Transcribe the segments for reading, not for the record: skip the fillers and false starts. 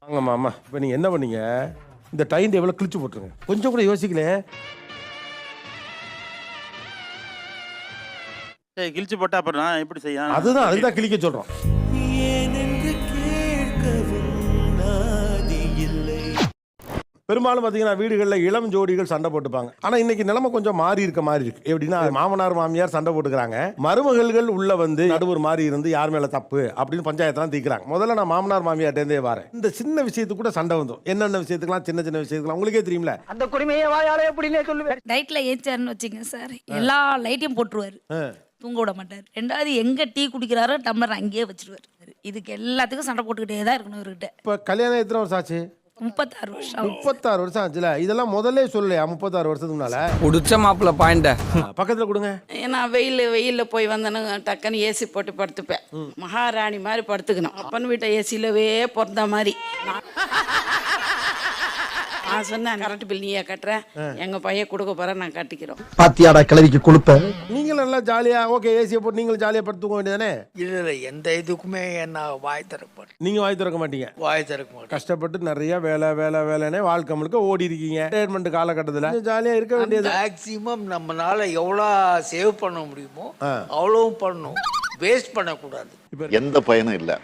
ஆமாம்மா ஆமா. இப்போ நீங்கள் என்ன பண்ணீங்க, இந்த டைம் டேபிளை கிழிச்சு போட்டுருங்க. கொஞ்சம் கூட யோசிக்கல. சரி, கிழிச்சு போட்டா அப்புறம் நான் எப்படி செய்ய? அதுதான் அதுதான் கிழிக்க சொல்கிறோம். பெரும்பாலும் பார்த்தீங்கன்னா வீடுகளில் இளம் ஜோடிகள் சண்டை போட்டுப்பாங்க. ஆனால் இன்னைக்கு நிலைமை கொஞ்சம் மாறி இருக்க மாதிரி இருக்கு. எப்படின்னா மாமனார் மாமியார் சண்டை போட்டுக்கிறாங்க, மருமகள்கள் உள்ள வந்து நடுவர் மாறி இருந்து யார் மேல தப்பு அப்படின்னு பஞ்சாயத்தெல்லாம் தீர்க்கிறாங்க. முதல்ல நான் மாமனார் மாமியார்ட்டே வரேன். இந்த சின்ன விஷயத்துக்கு கூட சண்டை வந்துடும். என்னென்ன விஷயத்துக்குலாம், சின்ன சின்ன விஷயத்துக்குலாம் உங்களுக்கே தெரியும்ல. அந்த குடிமையை வாயாலே எப்படின்னே சொல்லுவேன். நைட்ல ஏச்சாருன்னு வச்சுங்க சார், எல்லா லைட்டையும் போட்டுருவாரு, தூங்க விட மாட்டார். ரெண்டாவது எங்க டீ குடிக்கிறாரோ டம்ளர் அங்கேயே வச்சிருவாரு. இதுக்கு எல்லாத்துக்கும் சண்டை போட்டுக்கிட்டே தான் இருக்கணும் இவர்கிட்ட. இப்போ கல்யாணம் எத்தனை வருஷம் ஆச்சு? 36 வருஷம். 36 வருஷம் ஆச்சுல. இதெல்லாம் முதல்ல சொல்லலையா 36 வருஷத்துக்கு முன்னால? உடிச்ச மாப்பிள்ள பாயிண்ட பக்கத்தில் கொடுங்க. ஏன்னா வெயிலில் போய் வந்தேன்னு டக்குன்னு ஏசி போட்டு படுத்துப்பேன். மகாராணி மாதிரி படுத்துக்கணும். அப்பன் வீட்டை ஏசிலவே பிறந்த மாதிரி. நான் சொன்னேன், கரண்ட் பில் நீயே கட்டுறேன், எங்க பையன் கொடுக்க போறேன், நான் கட்டிக்கிறோம். பாத்தியாடா கிளவிக்கு கொடுப்ப. நீங்களும் நல்லா ஜாலியா ஓகே ஏசியை போட்டு நீங்களும் ஜாலியாக படுத்து தூங்க வேண்டியதானே? இல்ல எந்த இதுக்குமே என்ன வாய் திறக்க மாட்டேன். நீங்க வாய் திறக்க மாட்டீங்க. வாய் திறக்க மாட்டேன். கஷ்டப்பட்டு நிறைய வேலை வேலை வேலைன்னே வாழ்க்கை முழுக்க ஓடி இருக்கீங்க. ரிட்டையர்மெண்ட் காலகட்டத்தில் ஜாலியாக இருக்க வேண்டியது. மேக்சிமம் நம்மளால எவ்வளோ சேவ் பண்ண முடியுமோ அவ்வளவும் பண்ணணும். வேஸ்ட் பண்ணக்கூடாது. எந்த பயனும் இல்லை.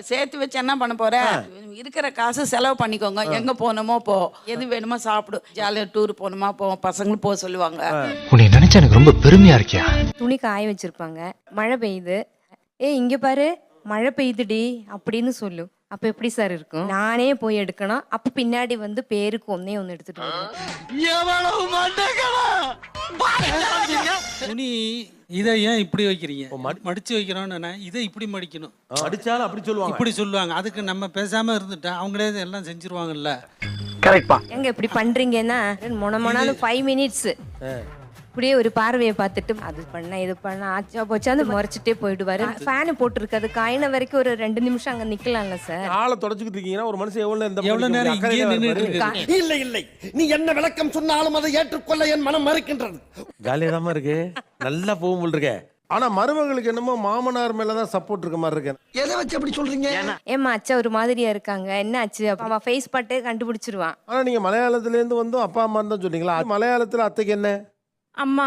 சேர்த்து வச்சு என்ன பண்ண போற? இருக்கிற காசு செலவு பண்ணிக்கோங்க. எங்க போனோமோ போ, எது வேணுமோ சாப்பிடு, ஜாலியா டூர் போனோமா போ, பசங்களும் போக சொல்லுவாங்க. உன்னை நினைச்சா எனக்கு ரொம்ப பெருமையா இருக்கியா? துணி காய வச்சிருப்பாங்க, மழை பெய்யுது, இங்க பாரு மழை பெய்யுதுடி அப்படின்னு சொல்லு. அப்ப எப்படி சார் இருக்கும்? நானே போய் எடுக்கணும். அப்ப பின்னாடி வந்து பேருக்கு ஒன்னே எடுத்துட்டு வருவேன். துணி இதை ஏன் இப்படி வைக்கிறீங்க? மடிச்சு வைக்கிறோம்னு இதை இப்படி மடிக்கணும். அடிச்சாலும் அப்படி சொல்லுவாங்க, இப்படி சொல்லுவாங்க. அதுக்கு நம்ம பேசாம இருந்துட்டா அவங்களே எல்லாம் செஞ்சிருவாங்கல்ல. கரெக்ட்பா. எங்க இப்படி பண்றீங்கன்னா மொனாலும் 5 மினிட்ஸ் இப்படியே ஒரு பார்வையை பார்த்துட்டு அது பண்ண இது பண்ண ஆச்சா போச்சாந்து முறைச்சிட்டே போயிடுவாரு. ஃபேனு போட்டுருக்காது, காயின வரைக்கும் ஒரு 2 நிமிஷம் அங்க நிக்கலாம்ல சார். ஆளை தொடச்சுக்கிட்டு இருக்கீங்கன்னா ஒரு மனுஷன் எவ்வளவு நேரம் இங்கே நின்னுட்டு இருக்கு? இல்ல இல்லை, நீ என்ன விளக்கம் சொன்னாலும் அதை ஏற்றுக்கொள்ள என் மனம் மறுக்கின்றது. ஜாலியாக தான் இருக்கு, நல்லா போகும் போல் இருக்கே. ஆனா மருமகளுக்கு என்னமோ மாமனார் மேலதான் சப்போர்ட் இருக்க மாதிரி இருக்கு. எதை வச்சு அப்படி சொல்றீங்க? ஏமா அச்சா ஒரு மாதிரியா இருக்காங்க, என்ன ஆச்சு? அவன் ஃபேஸ் பட்டே கண்டுபிடிச்சிருவான். ஆனா நீங்க மலையாளத்துல இருந்து வந்து அப்பா அம்மா தான் சொன்னீங்களா? மலையாளத்துல அத்தைக்கு என்ன? அம்மா.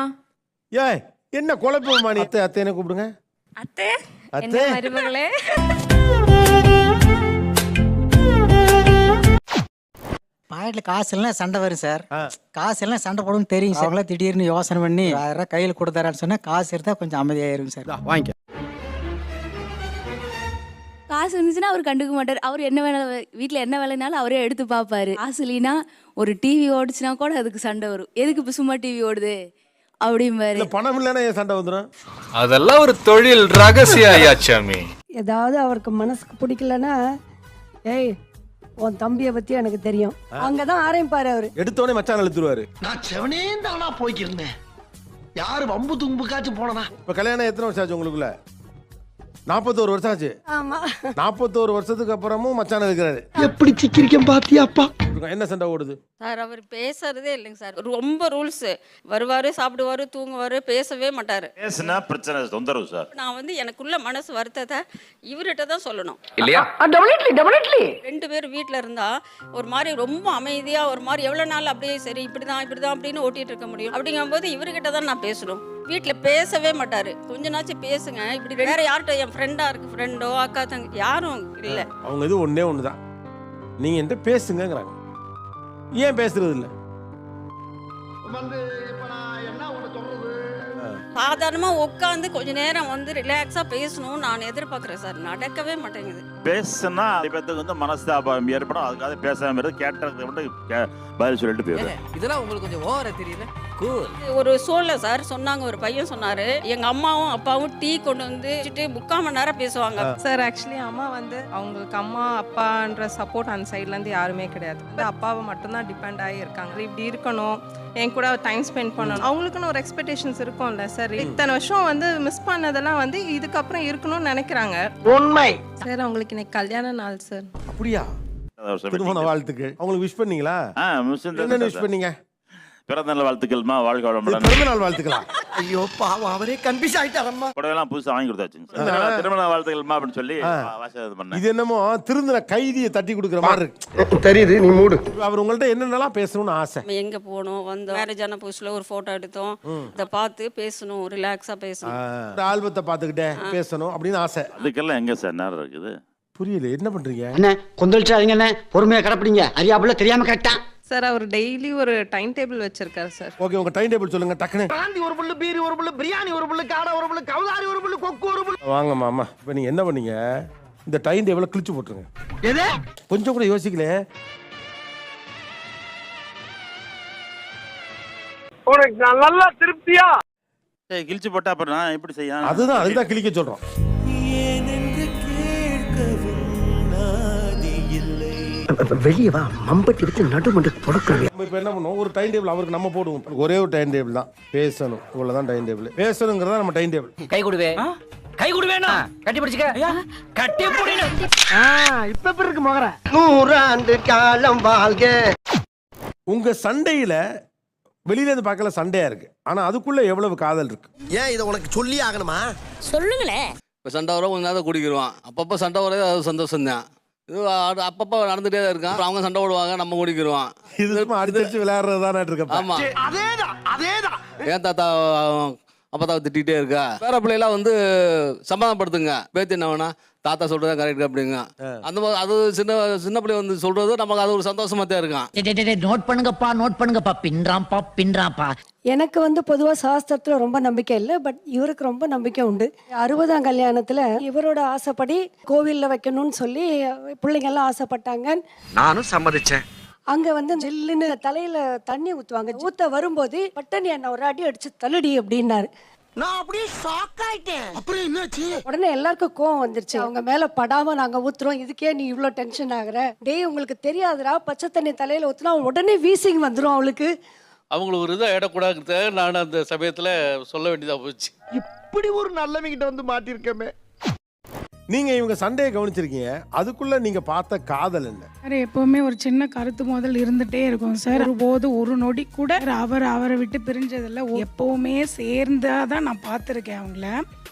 ஏய் என்ன குழப்பமா? நீ அத்தை அத்தைன்னு கூப்பிடுங்க. அத்தை அத்தை மருமகளே. பாக்கெட்ல காசு எல்லாம் சண்டை வரும் சார். காசு எல்லாம் சண்டை போடும் தெரியும் சார். அவங்கள திடீர்னு யோசனை பண்ணி 1000 ரூபாய் கையில் கொடுத்தாரான்னு சொன்னா காசு இருந்தா கொஞ்சம் அமைதியாயிரும் சார். வாங்கிக்க. காசு இருந்துச்சுன்னா அவர் கண்டுக்க மாட்டார். அவர் என்ன வேலை, வீட்டில் என்ன வேலைனாலும் அவரே எடுத்து பார்ப்பாரு. காசு இல்லைன்னா ஒரு டிவி ஓடிச்சுன்னா கூட அதுக்கு சண்டை வரும். எதுக்கு இப்போ சும்மா டிவி ஓடுது அப்படிம்பாரு. பணம் இல்லைன்னா ஏன் சண்டை வந்துடும்? அதெல்லாம் ஒரு தொழில் ரகசியம் ஐயாச்சாமி. ஏதாவது அவருக்கு மனசுக்கு பிடிக்கலன்னா, ஏய் உன் தம்பியை பத்தி எனக்கு தெரியும், அங்கதான் ஆரம்பிப்பாரு அவரு. எடுத்தோடனே மச்சான் இழுத்துருவாரு. நான் செவனே தானா போய்க்கிருந்தேன். யாரு வம்பு தும்புக்காச்சும் போனதா? இப்ப கல்யாணம் எத்தனை வருஷம் ஆச்சு உங்களுக்குள்ள? 41 வருஷம் ஆச்சு. ஆமா. 41 வருஷத்துக்கு அப்புறமும் மச்சான் இருக்கிறாரு. எப்படி சிக்கிரிக்கம் பாத்தியாப்பா? என்ன சண்டை ஓடுது சார், அவர் பேசுறதே இல்லைங்க சார். ரொம்ப ரூல்ஸ். வருவாரு, சாப்பிடுவாரு, தூங்குவாரு, பேசவே மாட்டாரு. பேசுனா பிரச்சனை, தொந்தரவு சார். நான் வந்து எனக்குள்ள மனசு வருத்தத்தை இவர்கிட்ட தான் சொல்லணும் இல்லையா? டெபினெட்லி 2 பேர் வீட்டில் இருந்தா ஒரு மாதிரி ரொம்ப அமைதியா, ஒரு மாதிரி எவ்வளவு நாள் அப்படியே சரி இப்படிதான் அப்படின்னு ஓட்டிட்டு இருக்க முடியும். அப்படிங்கும்போது இவர்கிட்ட தான் நான் பேசணும். வீட்டில் பேசவே மாட்டாரு. கொஞ்ச நாச்சும் பேசுங்க. இப்படி வேற யார்கிட்ட, என் ஃப்ரெண்டா இருக்கு, ஃப்ரெண்டோ அக்கா தங்க யாரும் இல்லை. அவங்க இது ஒன்னே ஒண்ணுதான், நீங்க என்கிட்ட பேசுங்கிறாங்க. ஏன் பேசுறது இல்லை? சாதாரணமா உட்காந்து கொஞ்ச நேரம் வந்து ரிலாக்ஸா பேசணும் நான் எதிர்பார்க்கிறேன் சார். நடக்கவே மாட்டேங்குது. பேசுனா பேத்துக்கு வந்து மனஸ்தாபம் ஏற்படும். அதுக்காக பேசாம இருந்து கேட்டதுக்கு மட்டும் பதில் சொல்லிட்டு போயிடுவேன். இதெல்லாம் உங்களுக்கு கொஞ்சம் ஓவரா தெரியல. ஒரு சூழ்நிலை சார் சொன்னாங்க, ஒரு பையன் சொன்னாரு, எங்க அம்மாவும் அப்பாவும் டீ கொண்டு வந்து 3/4 மணி நேரம் பேசுவாங்க சார். ஆக்சுவலி அம்மா வந்து அவங்களுக்கு அம்மா அப்பான்ற சப்போர்ட் அந்த சைட்ல இருந்து யாருமே கிடையாது. அப்பாவை மட்டும்தான் டிபெண்ட் ஆகி இருக்காங்க. இப்படி இருக்கணும், என் கூட டைம் ஸ்பெண்ட் பண்ணணும், அவங்களுக்குன்னு ஒரு எக்ஸ்பெக்டேஷன்ஸ் இருக்கும்ல சார். இத்தனை வருஷம் வந்து மிஸ் பண்ணதெல்லாம் வந்து இதுக்கப்புறம் இருக்கணும்னு நினைக்கிறாங்க. உண்மை சார், அவங்களுக்கு இன்னைக்கு கல்யாண நாள் சார். அப்படியா? திருமண வாழ்த்துக்கு அவங்களுக்கு விஷ் பண்ணீங்களா? என்ன விஷ் பண்ணீங்க? பிறந்த நாள் வாழ்த்துக்கள்மா, வாழ்க வளமுடன். பிறந்த நாள் வாழ்த்துக்கலாம். ஐயோ பாவம் அவரே கன்ஃபியூஸ் ஆயிட்டாரம்மா. புடவைலாம் புதுசா வாங்கி கொடுத்தாச்சுங்க சார். திருமண நாள் வாழ்த்துக்கள்மா அப்படின்னு சொல்லி வாசகம் பண்ணேன். இது என்னமோ திருந்தின கைதியை தட்டி கொடுக்குற மாதிரி இருக்கு. தெரியுது, நீ மூடு. அவர் உங்கள்ட்ட என்னென்னலாம் பேசணும்னு ஆசை? நம்ம எங்க போனோம் வந்தோம், மேரேஜ் ஆன புதுசுல ஒரு போட்டோ எடுத்தோம், இதை பார்த்து பேசணும், ரிலாக்ஸா பேசணும், ஒரு ஆல்பத்தை பார்த்துக்கிட்டே பேசணும் அப்படின்னு ஆசை. அதுக்கெல்லாம் எங்க சார் நேரம் இருக்குது? புரியல, என்ன பண்றீங்க? என்ன கொந்தளிச்சாதீங்க, என்ன பொறுமையா கடப்பிடிங்க. அறியாப்புல தெரியாம கரெக்டா. சார் அவர் டெய்லி ஒரு டைம் டேபிள் வச்சிருக்காரு சார். ஓகே, உங்க டைம் டேபிள் சொல்லுங்க டக்குனு. காந்தி ஒரு புல்லு, பீரி ஒரு புல்லு, பிரியாணி ஒரு புல்லு, காடை ஒரு புல்லு, கவுதாரி ஒரு புல்லு, கொக்கு ஒரு புல்லு. வாங்க மாமா, இப்போ நீங்க என்ன பண்ணீங்க? இந்த டைம் டேபிள கிழிச்சு போட்டுருங்க. எது? கொஞ்சம் கூட யோசிக்கல. உனக்கு நல்லா திருப்தியா? ஏய், கிழிச்சு போட்டா அப்புறம் நான் எப்படி செய்ய? அதுதான் கிழிக்க சொல்றோம். வெளியே வா, மம்பட்டி எடுத்து நடுமண்டு தொடக்கணும். நம்ம இப்போ என்ன பண்ணுவோம், ஒரு டைம் டேபிள் அவருக்கு நம்ம போடுவோம். ஒரே ஒரு டைம் டேபிள் தான், பேசணும், இவ்வளவுதான் டைம் டேபிள். பேசணுங்கிறதா நம்ம டைம் டேபிள். கை கொடுவே, கை கொடுவேனா? கட்டி பிடிச்சுக்க, கட்டி பிடினு. இப்ப எப்படி இருக்கு மகர? 100 ஆண்டு காலம் வாழ்க. உங்க சண்டையில வெளியில இருந்து பார்க்கல சண்டையா இருக்கு, ஆனா அதுக்குள்ள எவ்வளவு காதல் இருக்கு? ஏன் இதை உனக்கு சொல்லி ஆகணுமா? சொல்லுங்களேன். இப்போ சண்டை வர கொஞ்ச நேரம் குடிக்கிடுவான், அப்பப்போ சண்டை வரது அது சந்தோஷம் தான். இது அப்பப்போ நடந்துகிட்டே தான் இருக்கான். அப்புறம் அவங்க சண்டை போடுவாங்க, நம்ம குடிக்கிடுவான். இது அடிச்சு விளையாடுறது தானே இருக்கு. ஆமா, அதேதான் அதேதான். ஏன் தாத்தா அப்பத்தாவை திட்டிகிட்டே இருக்கா? வேற பிள்ளைலாம் வந்து சமாதானப்படுத்துங்க. பேத்தி என்ன வேணா, தாத்தா சொல்றதா கரெக்ட் அப்படிங்க. அந்த மாதிரி அது சின்ன சின்ன பிள்ளை வந்து சொல்றது நமக்கு அது ஒரு சந்தோஷமா தான் இருக்கான். நோட் பண்ணுங்கப்பா, நோட் பண்ணுங்கப்பா. பின்றாம்பா. எனக்கு வந்து பொதுவாக சாஸ்திரத்துல ரொம்ப நம்பிக்கை இல்லை, பட் இவருக்கு ரொம்ப நம்பிக்கை உண்டு. 60ஆம் கல்யாணத்துல இவரோட ஆசைப்படி கோவில்ல வைக்கணும்னு சொல்லி பிள்ளைங்க எல்லாம் ஆசைப்பட்டாங்க. நானும் சம்மதிச்சேன். அங்க வந்து ஜில்லுன்னு தலையில தண்ணி ஊத்துவாங்க. ஊத்த வரும்போது பட்டனி என்ன ஒரு அடி அடிச்சு தள்ளுடி அப்படின்னாரு. நான் அப்படியே ஷாக் ஆயிட்டேன். அப்புறம் என்னாச்சு? உடனே எல்லாருக்கும் கோவம் வந்துருச்சு. அவங்க மேல படாம நாங்க ஊத்துறோம், இதுக்கே நீ இவ்வளவு டென்ஷன் ஆகுற? டேய் உங்களுக்கு தெரியாதுடா, பச்சை தண்ணி தலையில ஊத்துனா உடனே வீசிங் வந்துடும் அவளுக்கு. அவங்களுக்கு ஒரு இதாக இடக்கூடாது, நான் அந்த சமயத்தில் சொல்ல வேண்டியதாக போச்சு. இப்படி ஒரு நல்லவங்கிட்ட வந்து மாட்டிருக்கமே. நீங்க இவங்க சண்டையை கவனிச்சிருக்கீங்க, அதுக்குள்ள நீங்க பார்த்த காதல் என்ன? சார் எப்பவுமே ஒரு சின்ன கருத்து மோதல் இருந்துட்டே இருக்கும் சார். ஒருபோது ஒரு நொடி கூட அவரை விட்டு பிரிஞ்சதில்ல. எப்பவுமே சேர்ந்தாதான் நான் பார்த்துருக்கேன் அவங்கள.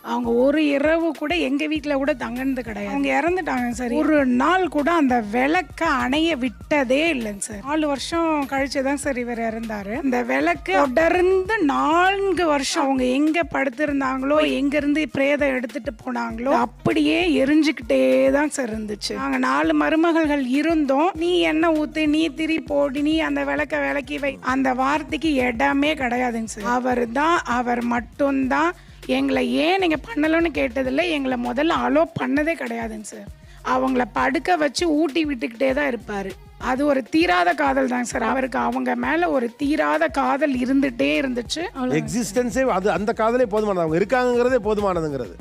அவங்க ஒரு இரவு கூட எங்க வீட்டுல கூட தங்கினது கிடையாது. அவங்க இறந்துட்டாங்க சார். ஒரு நாள் கூட அந்த விளக்க அணைய விட்டதே இல்லைங்க சார். 4 வருஷம் கழிச்சுதான் சார் இவர் இறந்தாரு. இந்த விளக்கு தொடர்ந்து 4 வருஷம் அவங்க எங்க படுத்திருந்தாங்களோ, எங்க இருந்து பிரேதம் எடுத்துட்டு போனாங்களோ அப்படியே எரிஞ்சுக்கிட்டே தான் சார் இருந்துச்சு. நாங்க 4 மருமகள்கள் இருந்தோம். நீ என்ன ஊத்து, நீ திரி போடி, நீ அந்த விளக்க விளக்கி வை, அந்த வார்த்தைக்கு இடமே கிடையாதுங்க சார். அவர் மட்டும்தான் எங்களை ஏன் நீங்கள் பண்ணலன்னு கேட்டதில்லை, எங்களை முதல்ல அலோ பண்ணதே கிடையாதுங்க சார். அவங்கள படுக்க வச்சு ஊட்டி விட்டுக்கிட்டே தான் இருப்பார். அது ஒரு தீராத காதல் தாங்க சார் அவருக்கு. அவங்க மேலே ஒரு தீராத காதல் இருந்துகிட்டே இருந்துச்சு. எக்ஸிஸ்டன்ஸே அது, அந்த காதலே போதுமானது, அவங்க இருக்காங்கிறதே போதுமானதுங்கிறது.